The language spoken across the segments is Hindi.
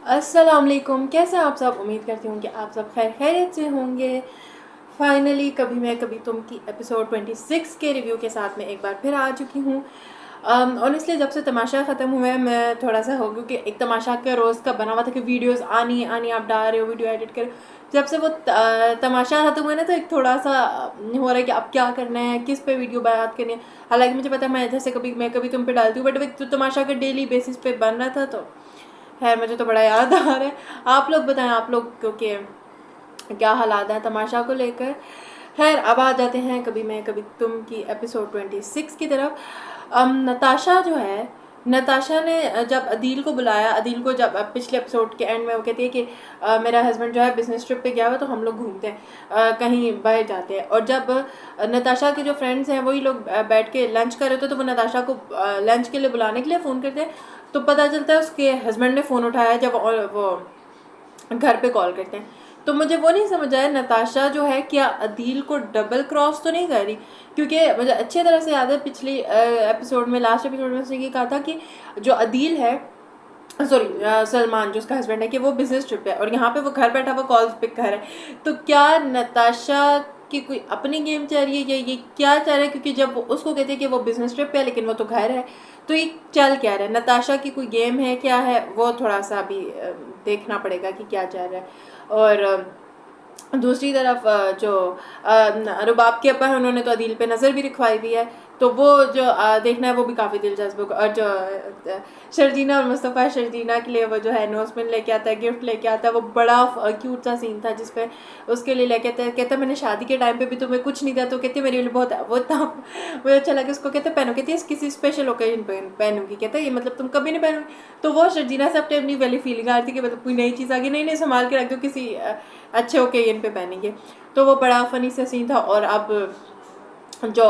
अस्सलाम वालेकुम। कैसे हैं आप सब? उम्मीद करती हूँ कि आप सब खैर खैरियत से होंगे। फाइनली कभी मैं कभी तुम की एपिसोड 26 के रिव्यू के साथ में एक बार फिर आ चुकी हूँ। ऑनेस्टली जब से तमाशा ख़त्म हुआ है मैं थोड़ा सा हो, क्योंकि एक तमाशा का रोज़ का बना हुआ था कि वीडियोस आनी आनी, आप डाल रहे हो वीडियो एडिट कर। जब से वो तमाशा ख़त्म हुआ ना, तो एक थोड़ा सा हो रहा है कि अब क्या करना है, किस पे वीडियो बात करनी है। हालांकि मुझे पता है मैं जैसे कभी तुम पे डालती हूँ, बट तो तमाशा का डेली बेसिस पे बन रहा था, तो खैर मुझे तो बड़ा याद आ रहा है। आप लोग बताएं, आप लोग के क्या हालात हैं तमाशा को लेकर। खैर अब आ जाते हैं कभी मैं कभी तुम की एपिसोड 26 की तरफ। नताशा जो है, नताशा ने जब अदील को बुलाया, अदील को जब पिछले एपिसोड के एंड में वो कहती है कि मेरा हस्बैंड जो है बिजनेस ट्रिप पे गया हुआ, तो हम लोग घूमते हैं, कहीं बाहर जाते हैं। और जब नताशा के जो फ्रेंड्स हैं वही लोग बैठ के लंच कर रहे थे, तो वो नताशा को लंच के लिए बुलाने के लिए फ़ोन करते हैं। तो पता चलता है उसके हस्बैंड ने फ़ोन उठाया जब वो घर पे कॉल करते हैं। तो मुझे वो नहीं समझ आया, नताशा जो है क्या अदील को डबल क्रॉस तो नहीं कर रही? क्योंकि मुझे अच्छी तरह से याद है पिछली एपिसोड में, लास्ट एपिसोड में उसने ये कहा था कि जो अदील है, सॉरी सलमान जो उसका हस्बैंड है, कि वो बिजनेस ट्रिप है और यहाँ पे वो घर बैठा हुआ कॉल पिक कर रहा है। तो क्या नताशा की कोई अपनी गेम चल रही है या ये क्या चल रहा है? क्योंकि जब वो उसको कहते हैं कि वो बिजनेस ट्रिप पे है लेकिन वो तो घर है, तो ये चल क्या रहा है? नताशा की कोई गेम है, क्या है? वो थोड़ा सा अभी देखना पड़ेगा कि क्या चल रहा है। और दूसरी तरफ जो रुबाब के अब्बा है, उन्होंने तो अदील पे नज़र भी रखवाई हुई है, तो वो जो देखना है वो भी काफ़ी दिलचस्प होगा। और जो शर्जीना और मुस्तफ़ा, शर्जीना के लिए वो जो है नोजपिन लेके आता है, गिफ्ट लेके आता है, वो बड़ा क्यूट सा सीन था जिसपे उसके लिए लेके आता है, कहता मैंने शादी के टाइम पे भी तुम्हें कुछ नहीं दिया, तो कहती मेरे लिए बहुत वो था, मुझे अच्छा लगा। उसको कहते पहनो, कहती है किसी स्पेशल ओकेजन पे पहनूंगी, कहता है ये मतलब तुम कभी नहीं पहनोगी। तो वो शर्जीना से अपनी अपनी वाली फीलिंग आ रही थी कि मतलब कोई नई चीज़ आ गई, नहीं नहीं संभाल के रख दो, किसी अच्छे ओकेजन पे पहनेंगे। तो वो बड़ा फनी सा सीन था। और अब जो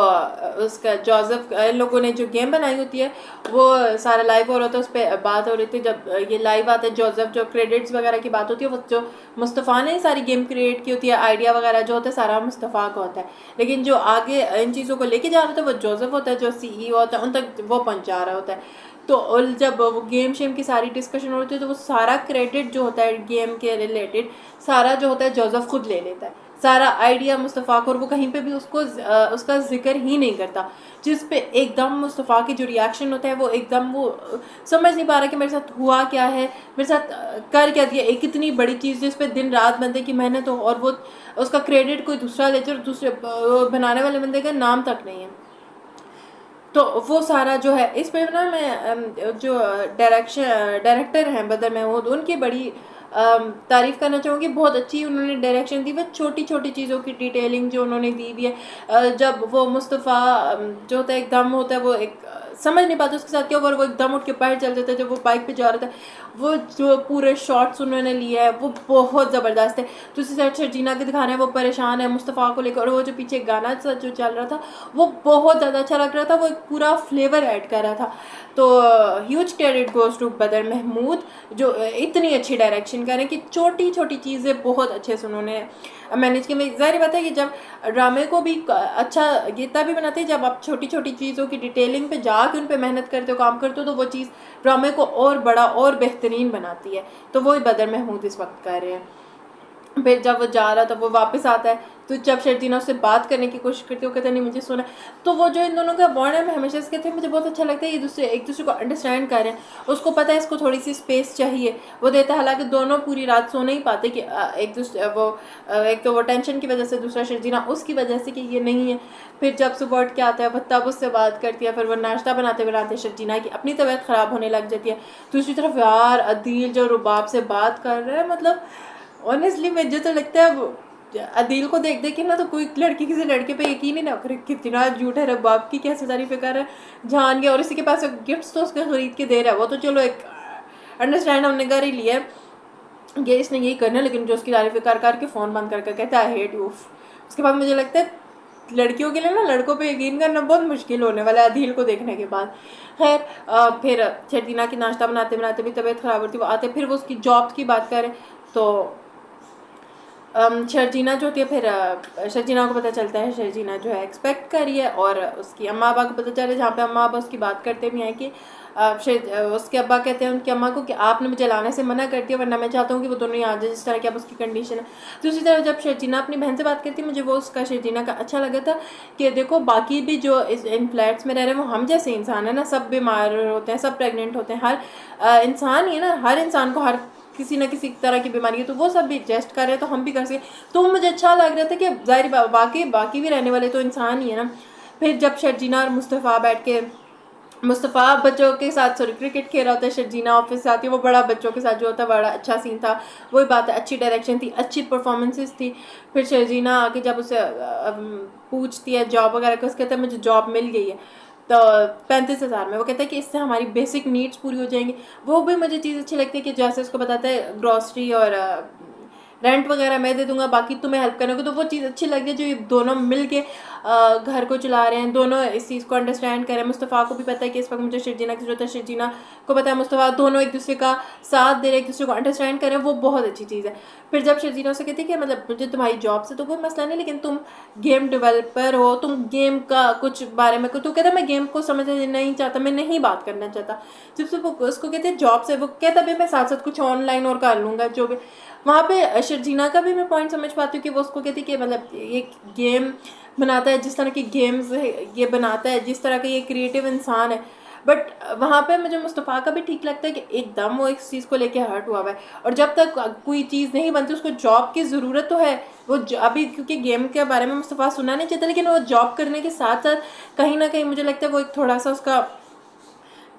उसका जोसेफ, इन लोगों ने जो गेम बनाई होती है वो सारा लाइव हो रहा था, उस पर बात हो रही थी। जब ये लाइव आता है जोसेफ, जो क्रेडिट्स वगैरह की बात होती है, वो जो मुस्तफ़ा ने सारी गेम क्रिएट की होती है, आइडिया वगैरह जो होता है सारा मुस्तफ़ा का होता है, लेकिन जो आगे इन चीज़ों को लेके जा रहा होता है वो जोसेफ होता है, जो CEO होता है, उन तक वो पहुँचा रहा होता है। तो जब वो गेम शेम की सारी डिस्कशन होती है, तो वो सारा क्रेडिट जो होता है गेम के रिलेटेड सारा जो होता है जोसेफ खुद ले लेता है, सारा आइडिया मुस्तफ़ा को, और वो कहीं पे भी उसको उसका जिक्र ही नहीं करता। जिस पे एकदम मुस्तफ़ा की जो रिएक्शन होता है, वो एकदम वो समझ नहीं पा रहा कि मेरे साथ हुआ क्या है, मेरे साथ कर क्या दिया। एक इतनी बड़ी चीज़ जिस पे दिन रात बंदे की मेहनत हो, और वो उसका क्रेडिट कोई दूसरा लेते, और दूसरे बनाने वाले बंदे का नाम तक नहीं है। तो वो सारा जो है इस पे ना, मैं जो डायरेक्टर हैं बदर महमूद, उनकी बड़ी तारीफ़ करना चाहूँगी। बहुत अच्छी उन्होंने डायरेक्शन दी, वो छोटी छोटी चीज़ों की डिटेलिंग जो उन्होंने दी हुई है। जब वो मुस्तफ़ा जो होता है एकदम होता है, वो एक समझ नहीं पाता उसके साथ क्या हुआ, और वो एकदम उठ के बाहर चल जाता है जब वो बाइक पे जा रहा था। वो जो पूरे शॉट्स उन्होंने लिए है वो बहुत ज़बरदस्त है। दूसरी साइड शर्जीना के दिखाना है, वो परेशान है मुस्तफ़ा को लेकर, और वो जो पीछे गाना जो चल रहा था वो बहुत ज़्यादा अच्छा लग रहा था, वो एक पूरा फ्लेवर ऐड कर रहा था। तो ह्यूज क्रेडिट गोज़ टू बदर महमूद, जो इतनी अच्छी डायरेक्शन करें कि छोटी छोटी चीज़ें बहुत अच्छे से उन्होंने मैनेज की। मैं ज़ाहिर बात है कि जब ड्रामे को भी अच्छा ये तभी बनाते हैं जब आप छोटी छोटी चीज़ों की डिटेलिंग पे जाके उन पे मेहनत करते हो, काम करते हो, तो वो चीज़ ड्रामे को और बड़ा और बेहतरीन बनाती है। तो वही बदर महमूद इस वक्त कर रहे हैं। फिर जब वो जा रहा था, वो वापस आता है, तो जब शर्जीना उससे बात करने की कोशिश करती है, वो कहते नहीं मुझे सुना। तो वो जो इन दोनों का बॉन्ड है, मैं हमेशा से कहती हूँ मुझे बहुत अच्छा लगता है, ये एक दूसरे को अंडरस्टैंड कर रहे हैं, उसको पता है इसको थोड़ी सी स्पेस चाहिए, वो देता है। हालांकि दोनों पूरी रात सो नहीं पाते कि एक दूसरे वो एक तो वो टेंशन की वजह से, दूसरा शर्जीना उसकी वजह से कि ये नहीं है। फिर जब सुबह उठ के आता है वो तब उससे बात करती है, फिर वो नाश्ता बनाते बनाते शर्जीना की अपनी तबीयत ख़राब होने लग जाती है। दूसरी तरफ यार अदील जो रुबाब से बात कर रहा है, मतलब ऑनेस्टली मुझे तो लगता है अदील को देख देख के ना, तो कोई लड़की किसी लड़के पे यकीन ही ना करे, कितना झूठ है। रबाब की कैसे तारीफ़ें कर रहा है जान गया, और इसी के पास गिफ्ट्स तो उसके खरीद के दे रहा है, वो तो चलो एक अंडरस्टैंड हमने कर ही लिया है कि इसने यही करना है, लेकिन जो उसकी तारीफ़ें कर कर के फ़ोन बंद करके कहता है आई हेट यू। उसके बाद मुझे लगता है लड़कियों के लिए ना, लड़कों पे यकीन करना बहुत मुश्किल होने वाला है अदील को देखने के बाद। खैर फिर शर्जीना की नाश्ता बनाते बनाते भी तबीयत ख़राब होती, वो आते, फिर वो उसकी जॉब की बात करें तो शर्जीना जो होती है, फिर शर्जीना को पता चलता है शर्जीना जो है एक्सपेक्ट कर रही है, और उसकी अम्मा अब्बा को पता चला, जहाँ पे अम्मा अब्बा उसकी बात करते भी हैं कि उसके अब्बा कहते हैं उनकी अम्मा को कि आपने मुझे लाने से मना कर दिया, वरना मैं चाहता हूँ कि वो दोनों ही आ जाए जिस तरह की अब उसकी कंडीशन है। दूसरी तरफ जब शर्जीना अपनी बहन से बात करती है, मुझे वो उसका शर्जीना का अच्छा लगा था कि देखो बाकी भी जो इन फ्लैट्स में रह रहे हैं वो हम जैसे इंसान है ना, सब बीमार होते हैं, सब प्रेग्नेंट होते हैं, हर इंसान ही है ना, हर इंसान को हर किसी न किसी तरह की बीमारी है, तो वो सब भी एडजस्ट कर रहे हैं तो हम भी कर सकें। तो मुझे अच्छा लग रहा था कि ज़ाहिर बाकी भी रहने वाले तो इंसान ही है ना। फिर जब शर्जीना और मुस्तफ़ा बैठ के, मुस्तफ़ा बच्चों के साथ सॉरी क्रिकेट खेल रहा होता है, शर्जीना ऑफिस से आती है, वो बड़ा बच्चों के साथ जो होता है बड़ा अच्छा सीन था। वही बात है, अच्छी डायरेक्शन थी, अच्छी परफॉर्मेंसेस थी। फिर शर्जीना आके जब उसे पूछती है जॉब वगैरह का, उसके कहता है मुझे जॉब मिल गई है तो 35,000 में। वो कहता है कि इससे हमारी बेसिक नीड्स पूरी हो जाएंगी। वो भी मुझे चीज़ अच्छी लगती है कि जैसे उसको बताता है ग्रॉसरी और रेंट वगैरह मैं दे दूंगा, बाकी तुम्हें हेल्प करने को, तो वो चीज़ अच्छी लगी है जो ये दोनों मिल के घर को चला रहे हैं, दोनों इस चीज़ को अंडरस्टैंड करें। मुस्तफ़ा को भी पता है कि इस वक्त मुझे शर्जीना की जरूरत है, शर्जीना को पता है, मुस्तफ़ा, दोनों एक दूसरे का साथ दे रहे, एक दूसरे को अंडरस्टैंड करें, वो बहुत अच्छी चीज़ है। फिर जब शर्जीना से कहती है कि मतलब मुझे तुम्हारी जॉब से तो कोई मसला नहीं, लेकिन तुम गेम डेवलपर हो, तुम गेम का कुछ बारे में, तो कहता मैं गेम को समझना नहीं चाहता, मैं नहीं बात करना चाहता। जब से वो उसको कहते हैं जॉब से, वो कहता भी मैं साथ साथ कुछ ऑनलाइन और कर लूँगा जो भी। वहाँ पे शर्जीना का भी मैं पॉइंट समझ पाती हूँ कि वो उसको कहती है कि मतलब एक गेम बनाता है, जिस तरह की गेम्स ये बनाता है, जिस तरह का ये क्रिएटिव इंसान है। बट वहाँ पे मुझे मुस्तफ़ा का भी ठीक लगता है कि एकदम वो इस चीज़ को लेके हर्ट हुआ है, और जब तक कोई चीज़ नहीं बनती उसको जॉब की ज़रूरत तो है। वो अभी क्योंकि गेम के बारे में मुस्तफ़ा सुना नहीं चाहता, लेकिन वो जॉब करने के साथ साथ कहीं ना कहीं मुझे लगता है वो एक थोड़ा सा उसका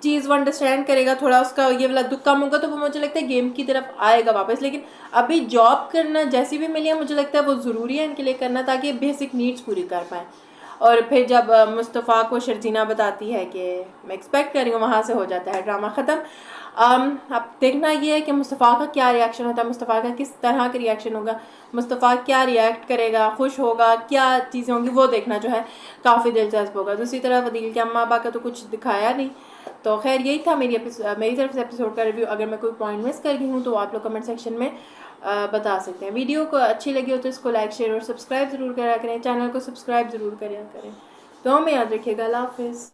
चीज़ वो अंडरस्टैंड करेगा, थोड़ा उसका ये वाला दुख कम होगा, तो वो मुझे लगता है गेम की तरफ आएगा वापस। लेकिन अभी जॉब करना जैसी भी मिली है, मुझे लगता है वो ज़रूरी है इनके लिए करना, ताकि बेसिक नीड्स पूरी कर पाएँ। और फिर जब मुस्तफ़ा को शर्जीना बताती है कि मैं एक्सपेक्ट कर रही हूँ, वहाँ से हो जाता है ड्रामा ख़त्म। अब देखना ये है कि मुस्तफ़ा का क्या रिएक्शन होता है, मुस्तफ़ा का किस तरह का रिएक्शन होगा, मुस्तफ़ा क्या रिएक्ट करेगा, खुश होगा, क्या चीज़ें होंगी, वो देखना जो है काफ़ी दिलचस्प होगा। दूसरी तरफ अदील के अम्मा अब्बा का तो कुछ दिखाया नहीं। तो खैर यही था मेरी तरफ से एपिसोड का रिव्यू। अगर मैं कोई पॉइंट मिस कर गई हूँ तो आप लोग कमेंट सेक्शन में बता सकते हैं। वीडियो को अच्छी लगी हो तो इसको लाइक शेयर और सब्सक्राइब ज़रूर करा करें, चैनल को सब्सक्राइब ज़रूर करें। तो हमें याद रखिएगा। अल्लाह हाफिज़।